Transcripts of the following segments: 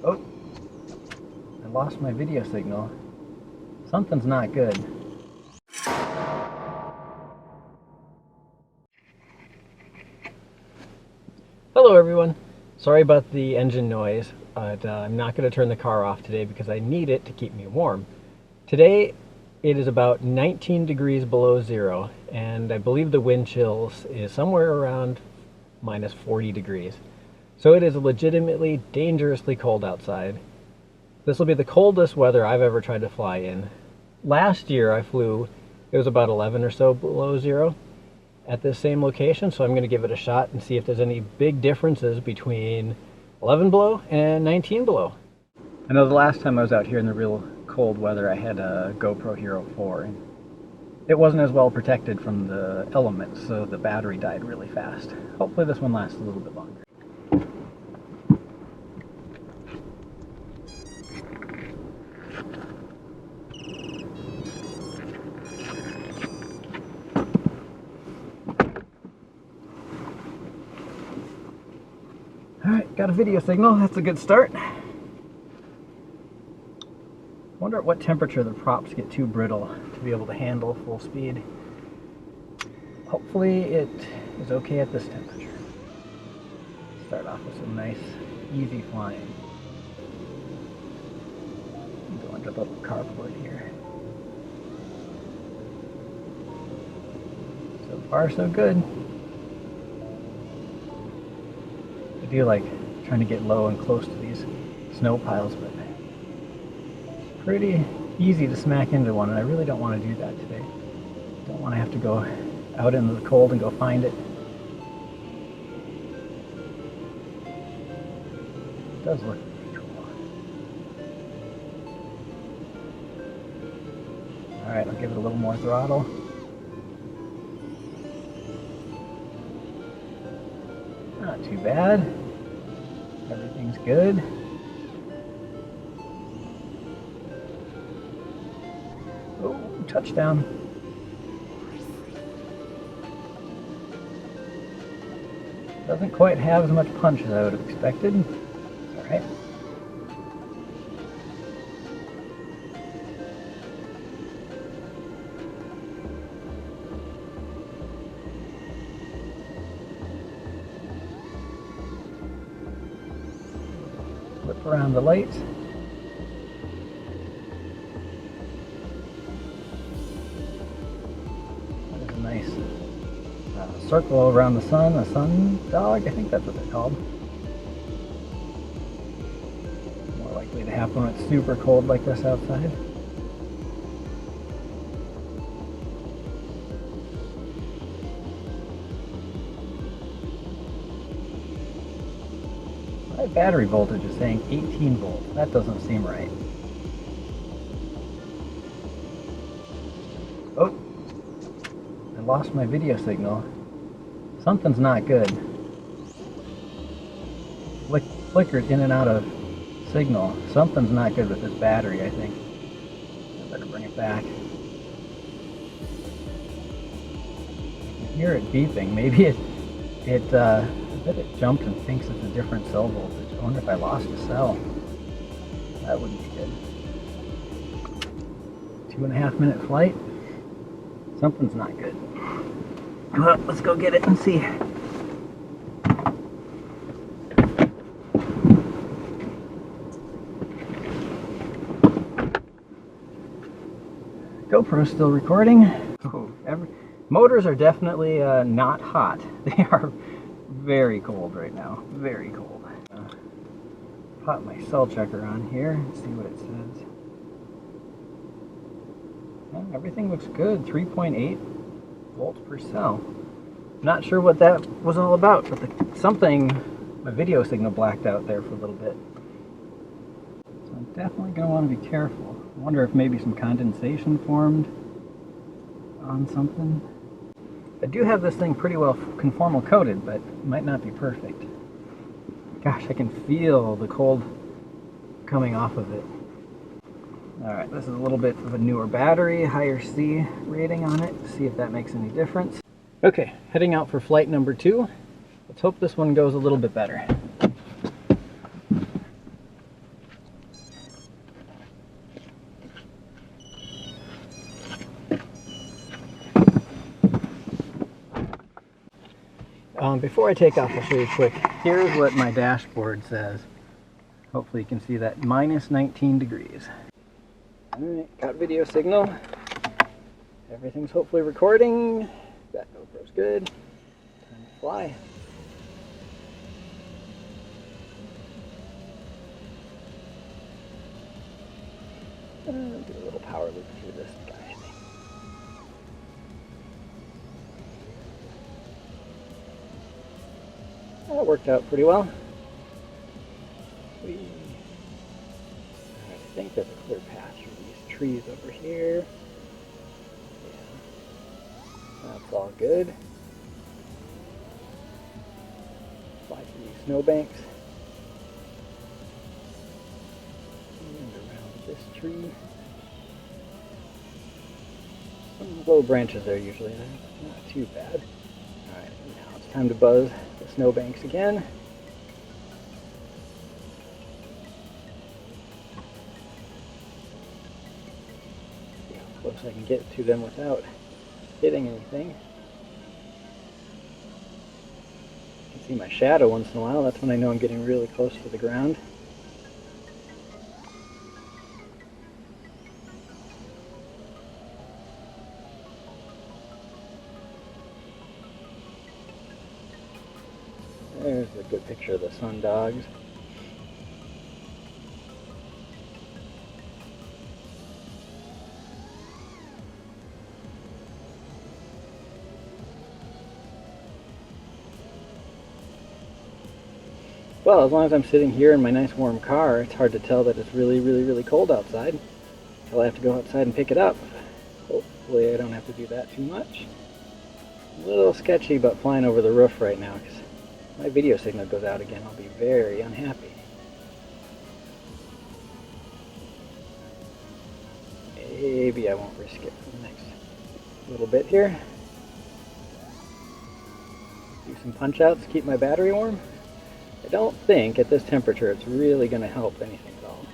Oh, I lost my video signal. Something's not good. Hello everyone. Sorry about the engine noise, but I'm not going to turn the car off today because I need it to keep me warm. Today it is about 19 degrees below zero, and I believe the wind chills is somewhere around minus 40 degrees. So it is legitimately dangerously cold outside. This will be the coldest weather I've ever tried to fly in. Last year I flew, it was about 11 or so below zero at this same location, so I'm going to give it a shot and see if there's any big differences between 11 below and 19 below. I know the last time I was out here in the real cold weather I had a GoPro Hero 4 and it wasn't as well protected from the elements, so the battery died really fast. Hopefully this one lasts a little bit longer. Alright, got a video signal, that's a good start. Wonder at what temperature the props get too brittle to be able to handle full speed. Hopefully it is okay at this temperature. Start off with some nice, easy flying. Go into the little carport here. So far so good. I do like trying to get low and close to these snow piles, but it's pretty easy to smack into one, and I really don't want to do that today. Don't want to have to go out into the cold and go find it. It does look pretty cool. Alright, I'll give it a little more throttle. Not too bad. Everything's good. Oh, touchdown. Doesn't quite have as much punch as I would have expected. Alright. Flip around the lights. That is a nice circle around the sun, a sun dog, I think that's what they're called. More likely to happen when it's super cold like this outside. My battery voltage is saying 18 volts. That doesn't seem right. Oh, I lost my video signal. Something's not good. Flickered in and out of signal. Something's not good with this battery, I think. I better bring it back. I can hear it beeping. Maybe I bet it jumped and thinks it's a different cell voltage. I wonder if I lost a cell. That wouldn't be good. 2.5 minute flight. Something's not good. Well, let's go get it and see. GoPro's still recording. Oh, motors are definitely not hot. They are very cold right now. Very cold. Pop my cell checker on here and see what it says. Yeah, everything looks good. 3.8 volts per cell. Not sure what that was all about, but my video signal blacked out there for a little bit. So I'm definitely going to want to be careful. I wonder if maybe some condensation formed on something. I do have this thing pretty well conformal coated, but it might not be perfect. Gosh, I can feel the cold coming off of it. Alright, this is a little bit of a newer battery, higher C rating on it, see if that makes any difference. Okay, heading out for flight number 2. Let's hope this one goes a little bit better. Before I take off, I'll show you quick. Here's what my dashboard says. Hopefully you can see that, minus 19 degrees. Alright, got video signal. Everything's hopefully recording. That GoPro's good. Time to fly. Do a little power loop through this guy. That worked out pretty well. I think there's a clear path through these trees over here. Yeah. That's all good. Fly through these snowbanks. And around this tree. Some low branches there usually, not too bad. Alright, now it's time to buzz the snowbanks again. See how close I can get to them without hitting anything. You can see my shadow once in a while. That's when I know I'm getting really close to the ground. There's a good picture of the sun dogs. Well, as long as I'm sitting here in my nice warm car, it's hard to tell that it's really cold outside until I have to go outside and pick it up. Hopefully I don't have to do that too much. A little sketchy about flying over the roof right now, because my video signal goes out again, I'll be very unhappy. Maybe I won't risk it for the next little bit here. Do some punch outs to keep my battery warm. I don't think at this temperature it's really going to help anything at all.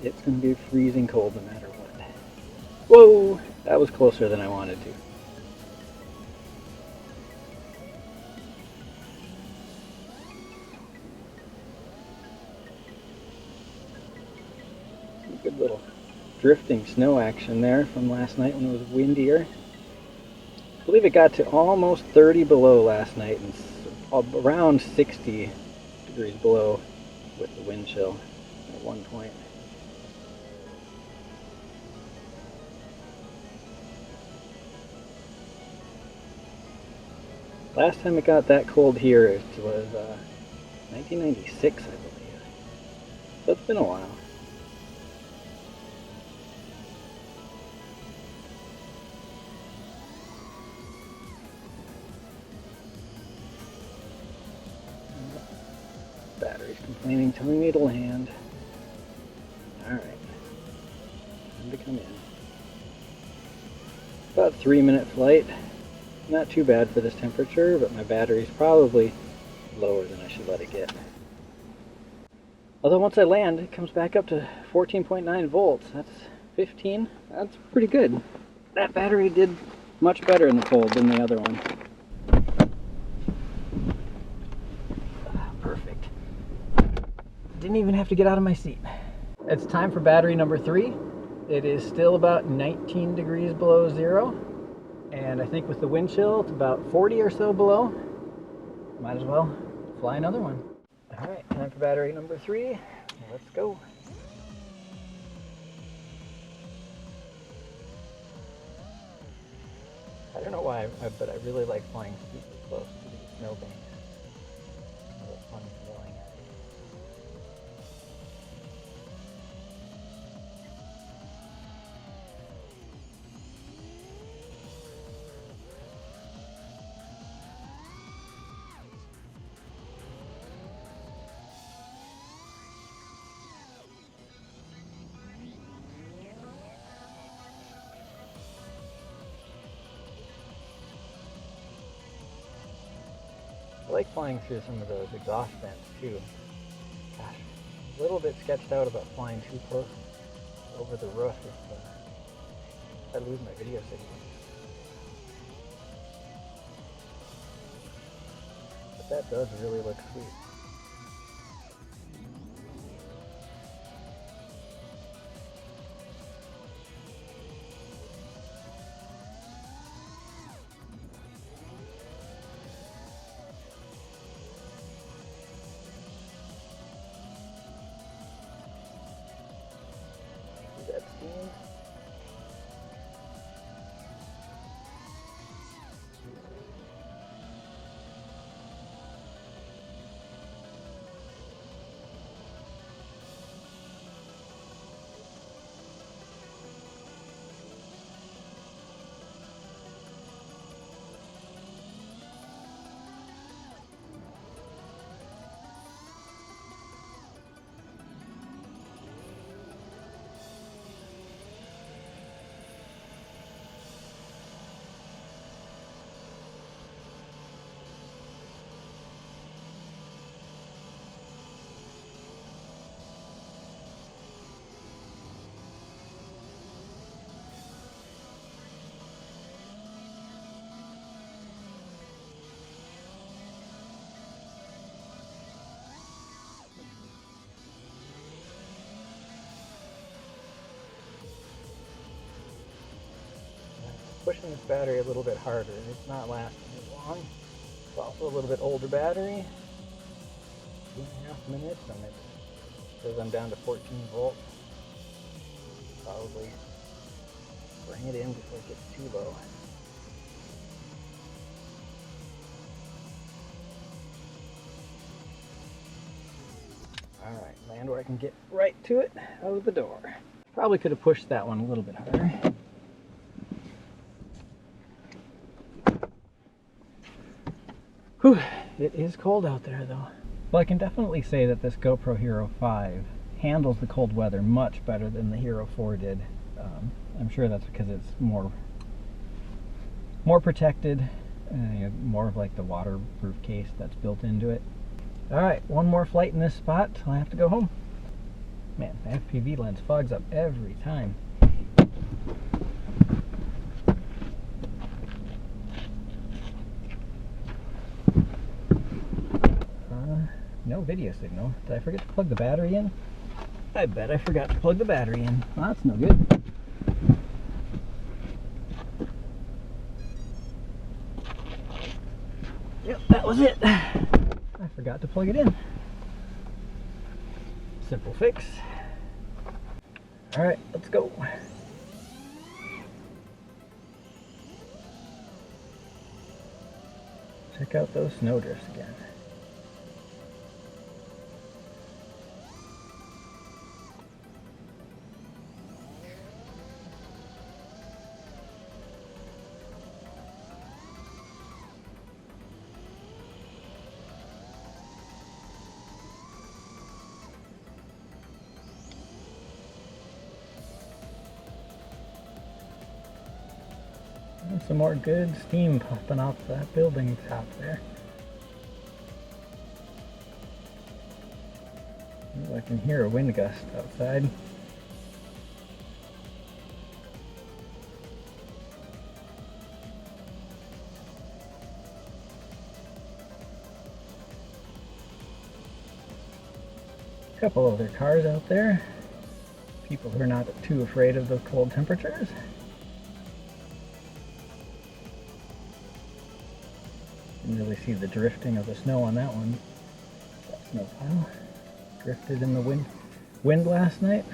It's going to be freezing cold no matter what. Whoa! That was closer than I wanted to. Good little drifting snow action there from last night when it was windier. I believe it got to almost 30 below last night and around 60 degrees below with the wind chill at one point. Last time it got that cold here it was 1996, I believe. So it's been a while. Battery's complaining, telling me to land. Alright, time to come in. About 3-minute flight. Not too bad for this temperature, but my battery's probably lower than I should let it get. Although once I land, it comes back up to 14.9 volts. That's 15. That's pretty good. That battery did much better in the cold than the other one. Perfect. Didn't even have to get out of my seat. It's time for battery number 3. It is still about 19 degrees below zero. And I think with the wind chill, it's about 40 or so below. Might as well fly another one. All right, time for battery number 3. Let's go. I don't know why, but I really like flying super close to these snowbanks. It's a fun feeling. I like flying through some of those exhaust vents too. Gosh, a little bit sketched out about flying too close over the roof if I lose my video signal. But that does really look sweet. See that steam? Pushing this battery a little bit harder. It's not lasting as long. It's also a little bit older battery. 2.5 minutes and it says I'm down to 14 volts. Probably bring it in before it gets too low. Alright, land where I can get right to it out of the door. Probably could have pushed that one a little bit harder. Whew, it is cold out there though. Well, I can definitely say that this GoPro Hero 5 handles the cold weather much better than the Hero 4 did. I'm sure that's because it's more protected, more of like the waterproof case that's built into it. Alright, one more flight in this spot till I have to go home. Man, the FPV lens fogs up every time. No video signal. Did I forget to plug the battery in? I bet I forgot to plug the battery in. Well, that's no good. Yep, that was it. I forgot to plug it in. Simple fix. Alright, let's go. Check out those snowdrifts again. And some more good steam popping off that building top there. Ooh, I can hear a wind gust outside. A couple other cars out there. People who are not too afraid of the cold temperatures. You can really see the drifting of the snow on that one. That snow pile drifted in the wind last night.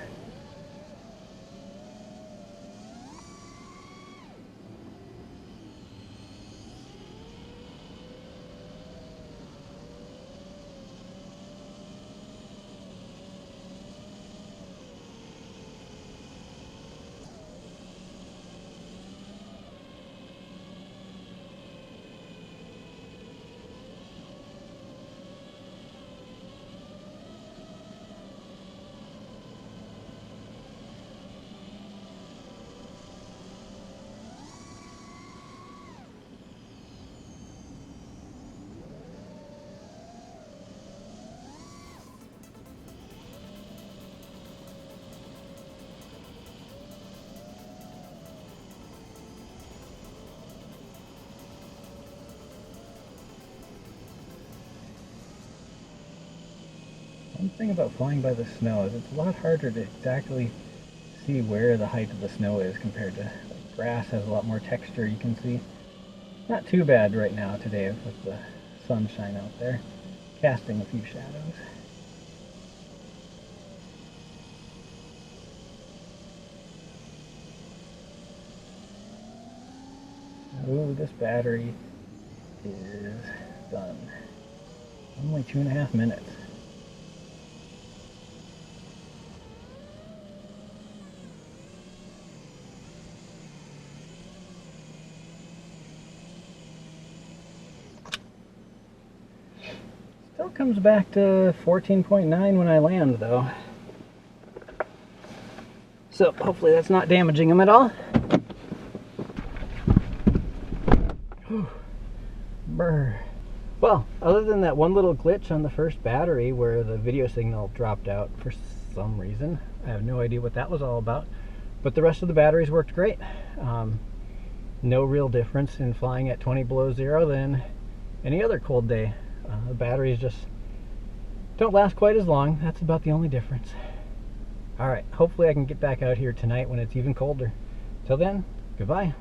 One thing about flying by the snow is it's a lot harder to exactly see where the height of the snow is compared to like, grass. Has a lot more texture you can see. Not too bad right now today with the sunshine out there, casting a few shadows. Ooh, this battery is done. Only 2.5 minutes. Still comes back to 14.9 when I land though. So hopefully that's not damaging them at all. Whew. Brr. Well, other than that one little glitch on the first battery where the video signal dropped out for some reason, I have no idea what that was all about, but the rest of the batteries worked great. No real difference in flying at 20 below zero than any other cold day. The batteries just don't last quite as long. That's about the only difference. Alright, hopefully I can get back out here tonight when it's even colder. Till then, goodbye.